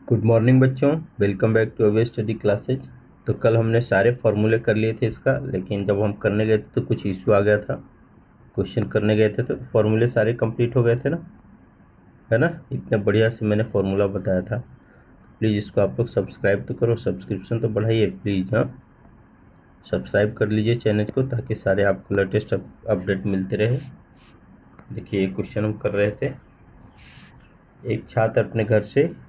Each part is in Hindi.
गुड मॉर्निंग बच्चों, welcome back to away study classes. तो कल हमने सारे फार्मूले कर लिए थे इसका, लेकिन जब हम करने गए थे तो कुछ इशू आ गया था। क्वेश्चन करने गए थे तो फार्मूले सारे कंप्लीट हो गए थे ना, है ना। इतने बढ़िया से मैंने फार्मूला बताया था। प्लीज़ इसको आप लोग सब्सक्राइब तो करो, सब्सक्रिप्शन तो बढ़ाइए प्लीज़। हाँ, सब्सक्राइब कर लीजिए चैनल को ताकि सारे आपको लेटेस्ट अपडेट मिलते रहे। देखिए, एक क्वेश्चन हम कर रहे थे। एक छात्र अपने घर से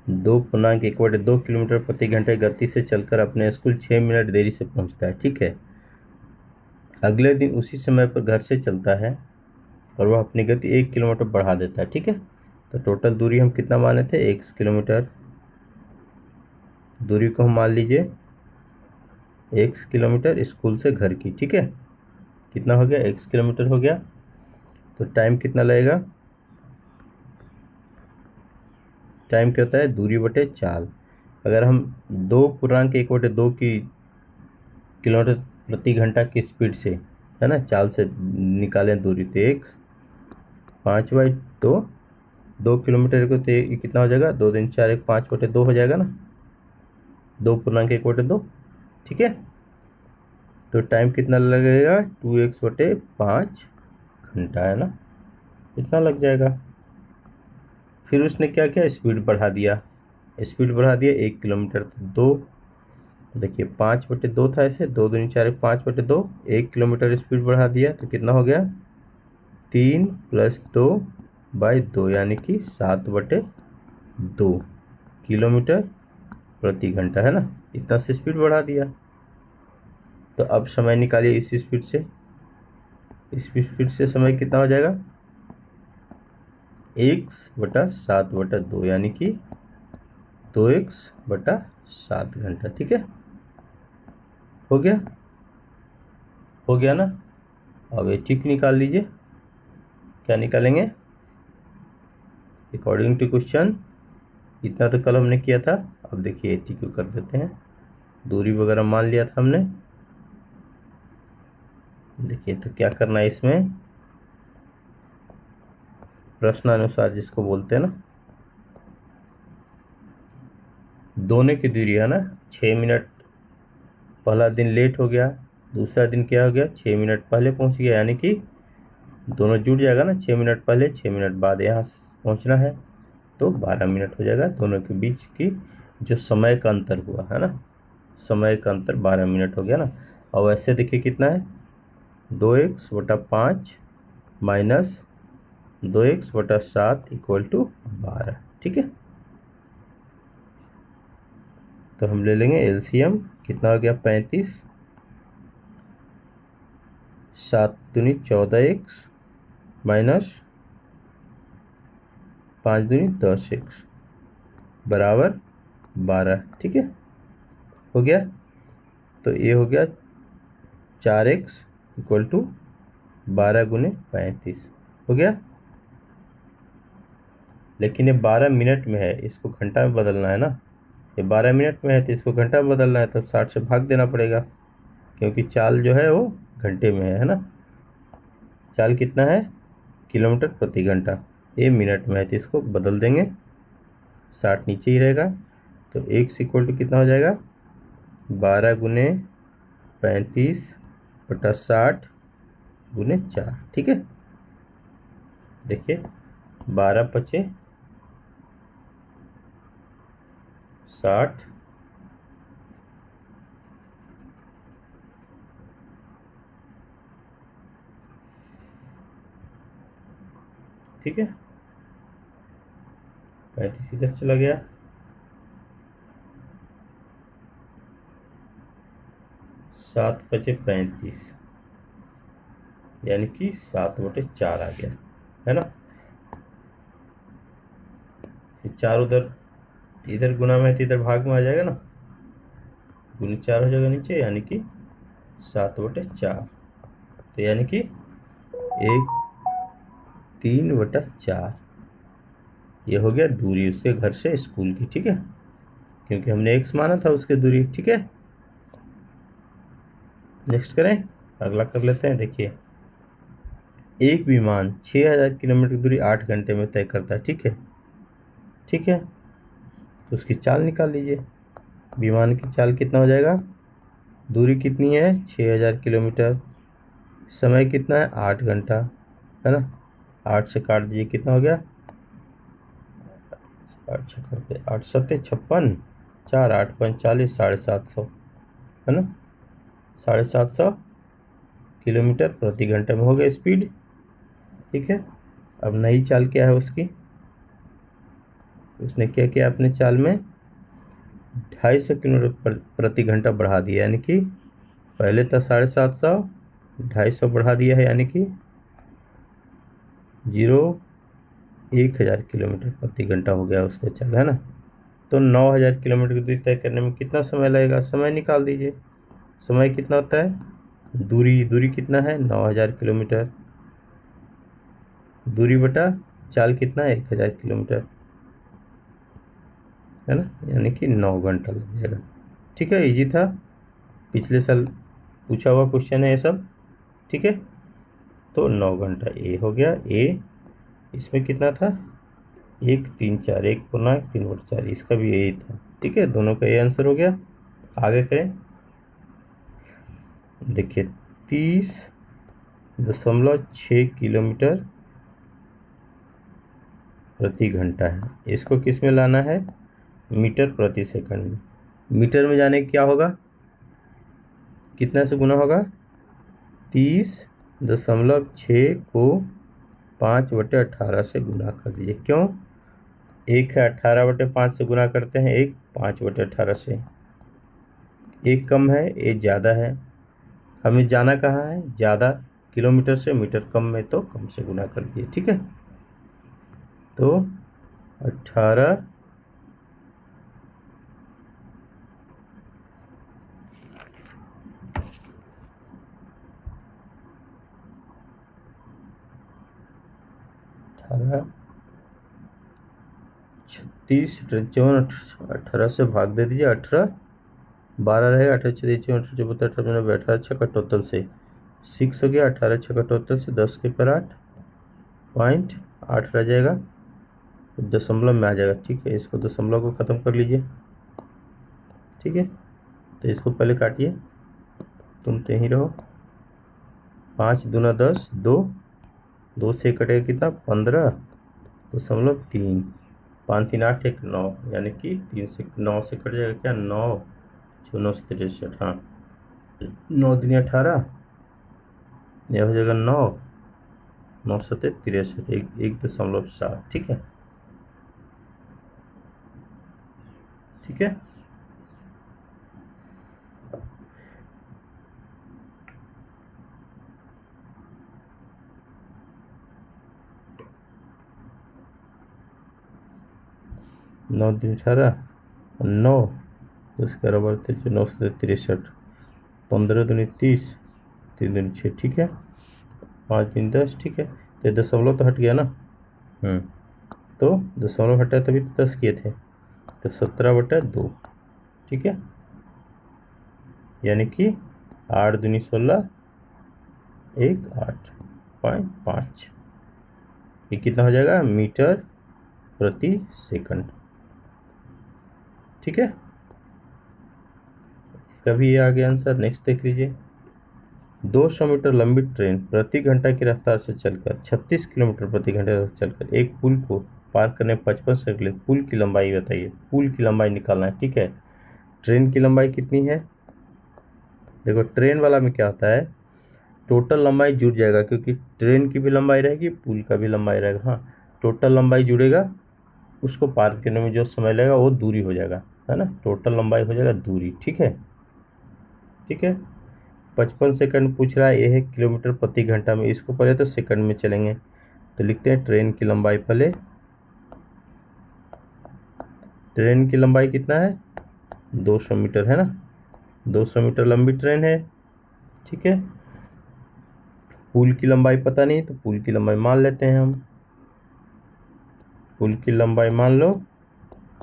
2.1/2 किलोमीटर प्रति घंटे गति से चलकर अपने स्कूल 6 मिनट देरी से पहुंचता है, ठीक है। अगले दिन उसी समय पर घर से चलता है और वह अपनी गति 1 किलोमीटर बढ़ा देता है, ठीक है। तो टोटल दूरी हम कितना माने थे, 1 किलोमीटर। दूरी को हम मान लीजिए 1 किलोमीटर स्कूल से घर की, ठीक है। कितना हो गया, 1 किलोमीटर हो गया। तो टाइम कितना लगेगा, टाइम क्या होता है, दूरी बटे चाल। अगर हम 2.1/2 की किलोमीटर प्रति घंटा की स्पीड से, है ना, चाल से निकालें दूरी, तो 5/2, 2 किलोमीटर को, तो ये कितना हो जाएगा, 2 3 4 1 5/2 हो जाएगा ना, 2.1/2, ठीक है। तो टाइम कितना लगेगा, 2x/5 घंटा, है ना, इतना लग जाएगा। फिर उसने क्या किया, स्पीड बढ़ा दिया। स्पीड बढ़ा दिया 1 किलोमीटर, तो 2, देखिए 5/2 था, ऐसे 2 2 4 5/2, 1 किलोमीटर स्पीड बढ़ा दिया तो कितना हो गया, 3+2/2 यानी कि 7/2 किलोमीटर प्रति घंटा, है ना। इतना से स्पीड बढ़ा दिया। तो अब समय निकालिए इस स्पीड से, इस स्पीड से समय कितना हो जाएगा, 1/7/2 यानी कि 2x/7 घंटा, ठीक है। हो गया, हो गया ना। अब ये ठीक निकाल लीजिए। क्या निकालेंगे, अकॉर्डिंग टू क्वेश्चन। इतना तो कल हमने किया था, अब देखिए 80 क्यों कर देते हैं, दूरी वगैरह मान लिया था हमने। देखिए तो क्या करना है इसमें, प्रश्नानुसार जिसको बोलते हैं ना, दोनों की दूरी है ना 6 मिनट। पहला दिन लेट हो गया, दूसरा दिन क्या हो गया, 6 मिनट पहले पहुंच गया, यानी कि दोनों जुड़ जाएगा ना, 6 मिनट पहले 6 मिनट बाद यहाँ पहुंचना है, तो 12 मिनट हो जाएगा। दोनों के बीच की जो समय का अंतर हुआ है ना, समय का अंतर 12 मिनट हो गया ना। और वैसे देखिए कितना है, 2x/5 माइनस 2x/7 = 12, ठीक है। तो हम ले लेंगे एलसीएम, कितना हो गया, 35, 7 दूनी 14x माइनस 5 दूनी 10x बराबर 12, ठीक है। हो गया, तो ये हो गया 4x = 12 × 35 हो गया। लेकिन ये 12 मिनट में है, इसको घंटा में बदलना है ना। ये 12 मिनट में है तो इसको घंटा में बदलना है, तो 60 से भाग देना पड़ेगा, क्योंकि चाल जो है वो घंटे में है ना। चाल कितना है, किलोमीटर प्रति घंटा, ये मिनट में है तो इसको बदल देंगे, 60 नीचे ही रहेगा। तो x = कितना हो जाएगा, 12 × 35/60 × 4, ठीक है। देखिए 12×5 = 60, ठीक है। 35 इधर चला गया, 7×5 = 35 यानी कि 7/4 आ गया, है ना। 4 उधर, इधर गुना में है तो इधर भाग में आ जाएगा ना, गुनी 4 हो जाएगा नीचे, यानी कि 7/4। तो यानी कि 3/4 ये हो गया दूरी उसके घर से स्कूल की, ठीक है, क्योंकि हमने x माना था उसकी दूरी, ठीक है। नेक्स्ट करें, अगला कर लेते हैं। देखिए, एक विमान 6000 किलोमीटर की दूरी 8 घंटे में तय करता है, ठीक है, ठीक है। उसकी चाल निकाल लीजिए। विमान की चाल कितना हो जाएगा, दूरी कितनी है 6000 किलोमीटर, समय कितना है 8 घंटा, है ना। 8 से काट दीजिए, कितना हो गया, 8 से करते 8 सत्ते 56, 4 8 5 40, 750, है ना। 750 किलोमीटर प्रति घंटे में हो गया स्पीड। ठीक है, अब नई चाल क्या है उसकी, उसने क्या किया अपने चाल में 250 किलोमीटर प्रति घंटा बढ़ा दिया, यानी कि पहले था 750, 250 बढ़ा दिया है, यानी कि 1000 किलोमीटर प्रति घंटा हो गया उसका चाल, है ना। तो 9000 किलोमीटर की दूरी तय करने में कितना समय लगेगा, समय निकाल दीजिए। समय कितना होता है, दूरी कितना है 9000 किलोमीटर, दूरी बटा चाल कितना है 1000 किलोमीटर, है ना, यानी कि 9 घंटा लग जाएगा। ठीक है, इजी था, पिछले साल पूछा हुआ क्वेश्चन है ये सब। ठीक है, तो 9 घंटा ए हो गया। ए इसमें कितना था 1 3 4, 1/3/4, इसका भी यही था। ठीक है, दोनों का ये आंसर हो गया। आगे करें, देखिए 30.6 किलोमीटर प्रति घंटा है, इसको किस में लाना है, मीटर प्रति सेकंड में। मीटर में जाने क्या होगा, कितना से गुना होगा, 30.6 को 5/18 से गुना कर दीजिए। क्यों, एक है 18/5 से गुना करते हैं, एक 5/18 से, एक कम है एक ज़्यादा है, हमें जाना कहाँ है ज़्यादा किलोमीटर से, मीटर कम में तो कम से गुना कर दिए। ठीक है, तो 18 36 54 18 से भाग दे दीजिए, 18 12 रहेगा, 18 6 14 18 74 18 18 6 का टोटल से 6 हो गया, 18 6 का टोटल से 10 के पर 8.8 रह जाएगा, दशमलव में आ जाएगा। ठीक है, इसको दशमलव को ख़त्म कर लीजिए। ठीक है, तो इसको पहले काटिए, तुम तो यहीं रहो, 5 दूना 10, 2 से कटेगा कितना 15.3, 5 3 8 1 9, यानी कि 3 से 9 से कट जाएगा क्या 9, 9 से 63, हाँ 9 दूनी 18, यह हो जाएगा 9, 9 सत्ते 63, 1.7। ठीक है, ठीक है, नौ दूनी 18, 9 उसके बराबर थे 9 से 63, 15 दूनी 30, 3 दूनी 6। ठीक है, 5 दूनी 10। ठीक है, तो दशमलव तो हट गया ना, तो दशमलव हटा तभी तो 10 किए थे, तो 17/2। ठीक है, यानी कि 8 दूनी 16, 1 8.5, ये कितना हो जाएगा मीटर प्रति सेकंड। ठीक है, इसका भी ये आ गया आंसर। नेक्स्ट देख लीजिए, 200 मीटर लंबी ट्रेन प्रति घंटा की रफ्तार से चलकर 36 किलोमीटर प्रति घंटे से चलकर एक पुल को पार करने 55 सेकंड लगे। पुल की लंबाई बताइए, पुल की लंबाई निकालना है। ठीक है, ट्रेन की लंबाई कितनी है, देखो ट्रेन वाला में क्या होता है, टोटल लंबाई जुड़ जाएगा, क्योंकि ट्रेन की भी लंबाई रहेगी पुल का भी लंबाई रहेगा। हाँ, टोटल लंबाई जुड़ेगा, उसको पार करने में जो समय लगेगा वो दूरी हो जाएगा, है ना, टोटल लंबाई हो जाएगा दूरी। ठीक है, ठीक है, 55 सेकंड पूछ रहा है, ये है किलोमीटर प्रति घंटा में, इसको पहले तो सेकंड में चलेंगे, तो लिखते हैं ट्रेन की लंबाई पहले, ट्रेन की लंबाई कितना है 200 मीटर, है ना, 200 मीटर लंबी ट्रेन है। ठीक है, पुल की लंबाई पता नहीं, तो पुल की लंबाई मान लेते हैं हम, पुल की लंबाई मान लो,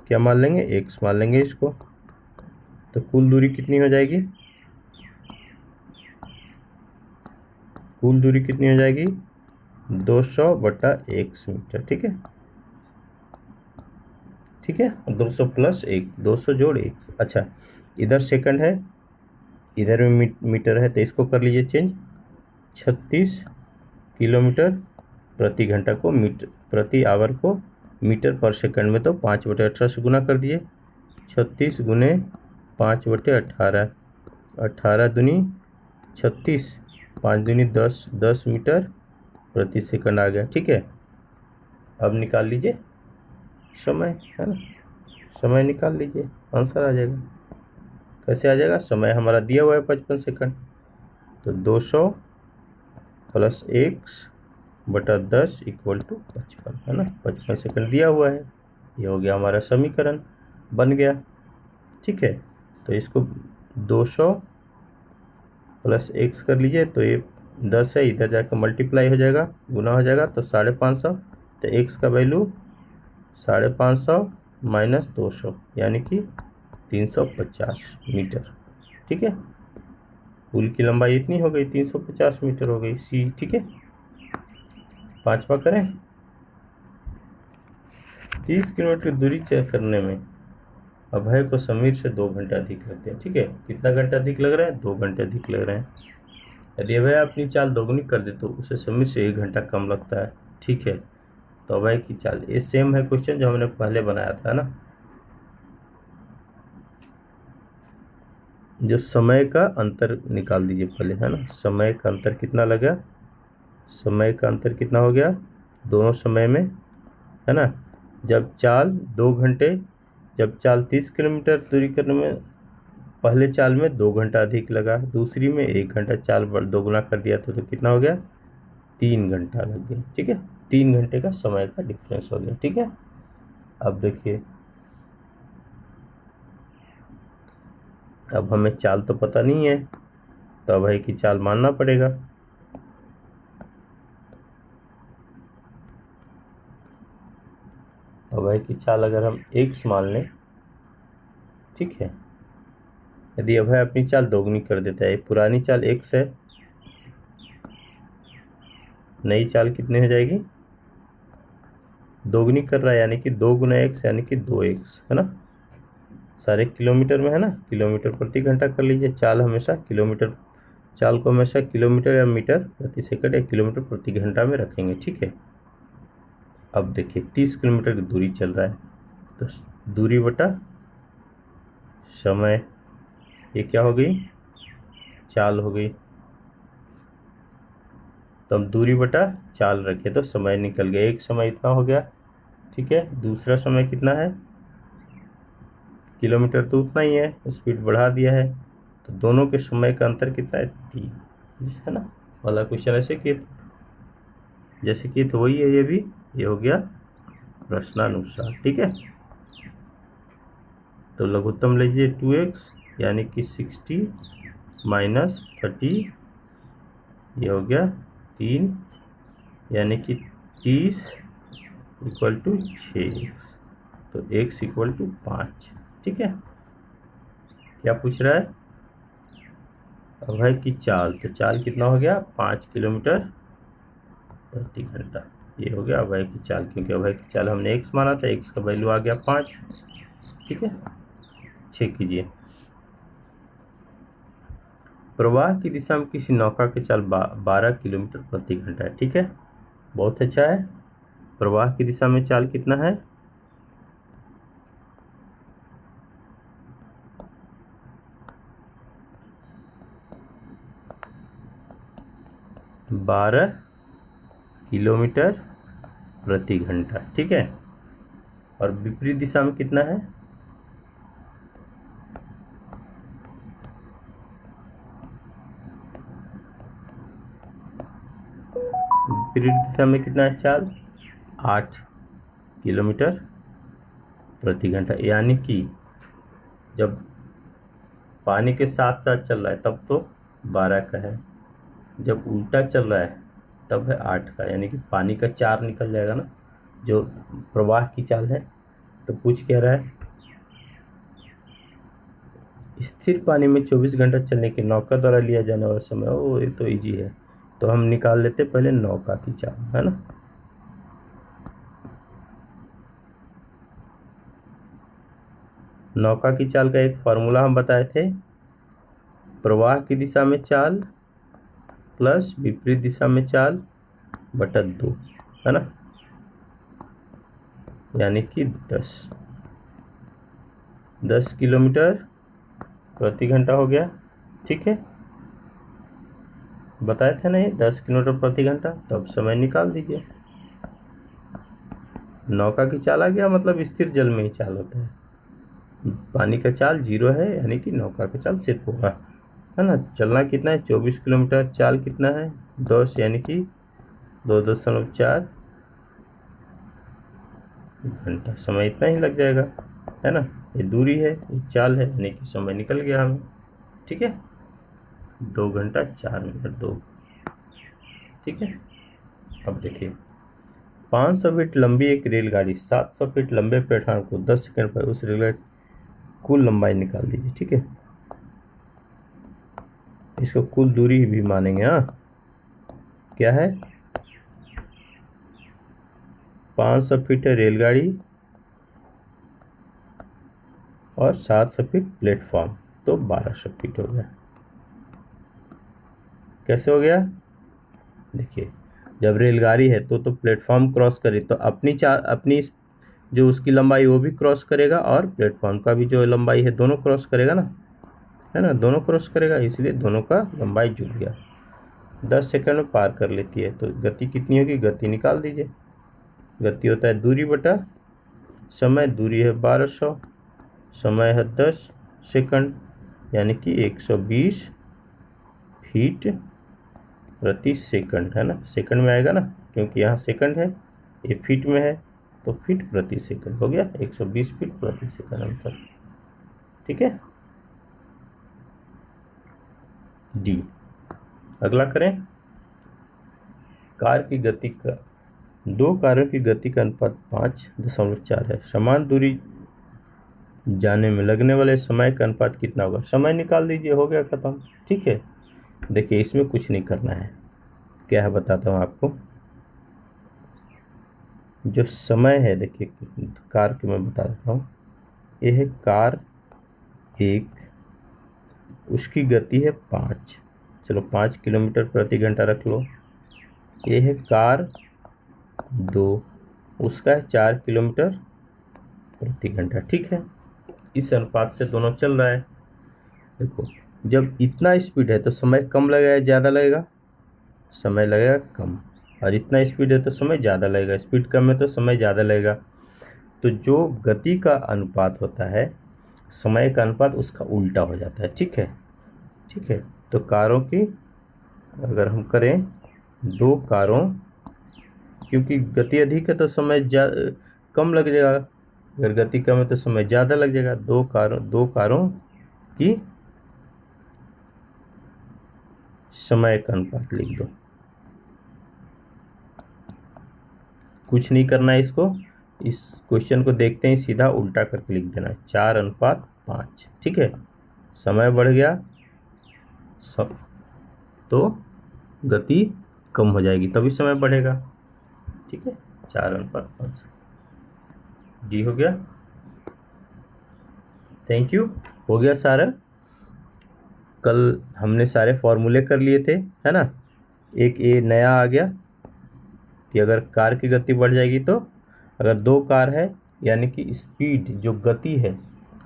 क्या मान लेंगे x मान लेंगे इसको, तो कुल दूरी कितनी हो जाएगी, कुल दूरी कितनी हो जाएगी 200/x मीटर। ठीक है, ठीक है, 200 प्लस 1, 200 जोड़ 1। अच्छा, इधर सेकंड है, इधर में मीटर है, तो इसको कर लीजिए चेंज। 36 किलोमीटर प्रति घंटा को मीटर प्रति आवर को मीटर पर सेकंड में, तो 5/18 से गुना कर दिए। 36 गुने 5/18, 18 दूनी 36, 5 दूनी 10, 10 मीटर प्रति सेकंड आ गया। ठीक है, अब निकाल लीजिए समय, है ना, समय निकाल लीजिए, आंसर आ जाएगा। कैसे आ जाएगा? समय हमारा दिया हुआ है 55 सेकंड, तो 200 प्लस 1/10 इक्वल टू 55, है ना, 55 सेकंड दिया हुआ है। ये हो गया हमारा समीकरण, बन गया। ठीक है, तो इसको 200 प्लस x कर लीजिए, तो ये 10 है, इधर जाकर मल्टीप्लाई हो जाएगा, गुना हो जाएगा, तो 550, तो x का वैल्यू 550 माइनस 200 यानी कि 350 मीटर। ठीक है, पुल की लंबाई इतनी हो गई, 350 मीटर हो गई सी। ठीक है, पांचवा करें। 30 किलोमीटर की दूरी तय करने में अभय को समीर से 2 घंटे अधिक लगते हैं। ठीक है, कितना घंटा अधिक लग रहा है? 2 घंटे अधिक लग रहे हैं। यदि अभय अपनी चाल दोगुनी कर दे तो उसे समीर से 1 घंटा कम लगता है। ठीक है, तो अभय की चाल, ये सेम है क्वेश्चन जो हमने पहले बनाया था ना, जो समय का अंतर निकाल दीजिए पहले, है ना। समय का अंतर कितना लगा? समय का अंतर कितना हो गया दोनों समय में, है ना। जब चाल 2 घंटे, जब चाल 30 किलोमीटर दूरी करने में पहले चाल में 2 घंटा अधिक लगा, दूसरी में 1 घंटा, चाल दोगुना कर दिया तो कितना हो गया? 3 घंटा लग गया। ठीक है, 3 घंटे का समय का डिफरेंस हो गया। ठीक है, अब देखिए, अब हमें चाल तो पता नहीं है, तो अभय की चाल मानना पड़ेगा। अभय की चाल अगर हम x मान लें, ठीक है, यदि अभय अपनी चाल दोगुनी कर देता है, पुरानी चाल x है, नई चाल कितनी हो जाएगी? दोगुनी कर रहा है, यानी कि 2 गुना x यानी कि 2x, है ना। सारे किलोमीटर में है ना, किलोमीटर प्रति घंटा कर लीजिए। चाल हमेशा किलोमीटर, चाल को हमेशा किलोमीटर या मीटर प्रति सेकंड या किलोमीटर प्रति घंटा में रखेंगे। ठीक है, अब देखिए 30 किलोमीटर की दूरी चल रहा है, तो दूरी बटा समय, ये क्या हो गई? चाल हो गई। तो हम दूरी बटा चाल रखे तो समय निकल गया, एक समय इतना हो गया। ठीक है, दूसरा समय कितना है? किलोमीटर तो उतना ही है, स्पीड बढ़ा दिया है, तो दोनों के समय का अंतर कितना है? 3, है ना। वाला क्वेश्चन ऐसे किए, जैसे किए तो वही है ये भी, ये हो गया प्रश्नानुसार। ठीक है, तो लघुत्तम लीजिए 2x यानी कि 60 माइनस 30, ये हो गया 3 यानी कि 30 इक्वल टू 6x, तो x इक्वल टू 5। ठीक है, क्या पूछ रहा है? अभय की चाल, तो चाल कितना हो गया? 5 किलोमीटर प्रति घंटा, ये हो गया अभय की चाल, क्योंकि अभय की चाल हमने x माना था, x का वैल्यू आ गया 5। ठीक है, चेक कीजिए। प्रवाह की दिशा में किसी नौका की चाल 12 किलोमीटर प्रति घंटा है। ठीक है, बहुत अच्छा है। प्रवाह की दिशा में चाल कितना है? 12 किलोमीटर प्रति घंटा। ठीक है, और विपरीत दिशा में कितना है? विपरीत दिशा में कितना है चाल? 8 किलोमीटर प्रति घंटा, यानी कि जब पानी के साथ साथ चल रहा है तब तो 12 का है, जब उल्टा चल रहा है तब है 8 का, यानी कि पानी का 4 निकल जाएगा ना, जो प्रवाह की चाल है। तो पूछ क्या रहा है? स्थिर पानी में 24 घंटा चलने की नौका द्वारा लिया जाने वाला समय, ओ ये तो इजी है, तो हम निकाल लेते पहले नौका की चाल, है ना। नौका की चाल का एक फार्मूला हम बताए थे, प्रवाह की दिशा में चाल प्लस विपरीत दिशा में चाल बटा 2, है ना, यानी कि 10 किलोमीटर प्रति घंटा हो गया। ठीक है, बताए थे नहीं 10 किलोमीटर प्रति घंटा, तो अब समय निकाल दीजिए। नौका की चाल आ गया, मतलब स्थिर जल में ही चाल होता है, पानी का चाल 0 है, यानी कि नौका का चाल सिर्फ होगा, है ना। चलना कितना है 24 किलोमीटर, चाल कितना है 10, यानी कि 2.4 घंटा, समय इतना ही लग जाएगा, है ना। ये दूरी है, ये चाल है, यानी कि समय निकल गया हमें। ठीक है, 2 घंटा 4 मिनट 2। ठीक है, अब देखिए 500 फीट लंबी एक रेलगाड़ी 700 फीट लंबे प्लेटफार्म को 10 सेकंड पर उस रेलगाड़ी कुल लंबाई निकाल दीजिए। ठीक है, इसको कुल दूरी भी मानेंगे। हाँ, क्या है 500 फीट है रेलगाड़ी और 700 फीट प्लेटफॉर्म, तो 1200 फीट हो गया। कैसे हो गया, देखिए जब रेलगाड़ी है तो प्लेटफॉर्म क्रॉस करे तो अपनी जो उसकी लंबाई वो भी क्रॉस करेगा और प्लेटफॉर्म का भी जो लंबाई है दोनों क्रॉस करेगा ना, है ना, दोनों क्रॉस करेगा, इसलिए दोनों का लंबाई जुड़ गया। 10 सेकंड में पार कर लेती है, तो गति कितनी होगी, गति निकाल दीजिए। गति होता है दूरी बटा समय, दूरी है 1200, समय है 10 सेकंड, यानी कि 120 फीट प्रति सेकंड, है ना, सेकंड में आएगा ना, क्योंकि यहाँ सेकंड है, ये फीट में है, तो फीट प्रति सेकंड हो गया 120 फीट प्रति सेकंड आंसर। ठीक है, डी। अगला करें, कार की गति का, दो कारों की गति का अनुपात 5.4 है, समान दूरी जाने में लगने वाले समय का अनुपात कितना होगा, समय निकाल दीजिए, हो गया खत्म। ठीक है, देखिए इसमें कुछ नहीं करना है, क्या है बताता हूँ आपको। जो समय है देखिए कार की मैं बता देता हूँ, ये है कार 1, उसकी गति है 5, चलो 5 किलोमीटर प्रति घंटा रख लो। ये है कार 2, उसका है 4 किलोमीटर प्रति घंटा। ठीक है, इस अनुपात से दोनों चल रहा है। देखो जब इतना स्पीड है तो समय कम लगेगा ज़्यादा लगेगा, समय लगेगा कम, और इतना स्पीड है तो समय ज़्यादा लगेगा, स्पीड कम है तो समय ज़्यादा लगेगा। तो जो गति का अनुपात होता है समय का अनुपात उसका उल्टा हो जाता है। ठीक है, ठीक है, तो कारों की अगर हम करें, दो कारों, क्योंकि गति अधिक है तो समय कम लग जाएगा, अगर गति कम है तो समय ज़्यादा लग जाएगा। दो कारों की समय का अनुपात लिख दो, कुछ नहीं करना है इसको, इस क्वेश्चन को देखते हैं सीधा उल्टा करके लिख देना है, 4:5। ठीक है, समय बढ़ गया तो गति कम हो जाएगी, तभी समय बढ़ेगा। ठीक है, 4:5 डी हो गया। थैंक यू, हो गया सारा। कल हमने सारे फॉर्मूले कर लिए थे, है ना। एक ये नया आ गया कि अगर कार की गति बढ़ जाएगी तो, अगर दो कार है यानी कि स्पीड जो गति है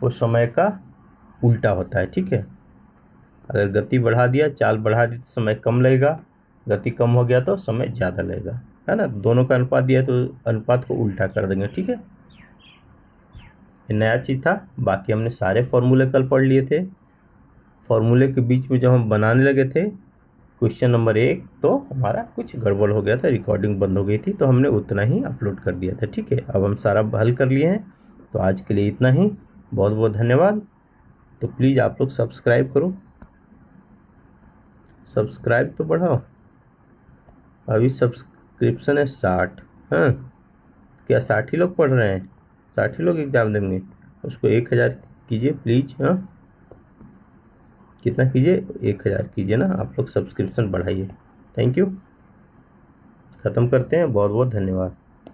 वो समय का उल्टा होता है। ठीक है, अगर गति बढ़ा दिया, चाल बढ़ा दी तो समय कम लगेगा, गति कम हो गया तो समय ज़्यादा लगेगा, है ना। दोनों का अनुपात दिया तो अनुपात को उल्टा कर देंगे। ठीक है, ये नया चीज़ था, बाकी हमने सारे फॉर्मूले कल पढ़ लिए थे। फॉर्मूले के बीच में जब हम बनाने लगे थे क्वेश्चन नंबर 1, तो हमारा कुछ गड़बड़ हो गया था, रिकॉर्डिंग बंद हो गई थी, तो हमने उतना ही अपलोड कर दिया था। ठीक है, अब हम सारा हल कर लिए हैं, तो आज के लिए इतना ही, बहुत बहुत धन्यवाद। तो प्लीज़ आप लोग सब्सक्राइब करो, सब्सक्राइब तो बढ़ाओ, अभी सब्सक्रिप्शन है 60। हाँ, क्या 60 ही लोग पढ़ रहे हैं, 60 ही लोग एग्ज़ाम देंगे, उसको 1000 कीजिए प्लीज़। हाँ, कितना कीजिए, 1000 कीजिए ना, आप लोग सब्सक्रिप्शन बढ़ाइए। थैंक यू, ख़त्म करते हैं, बहुत बहुत धन्यवाद।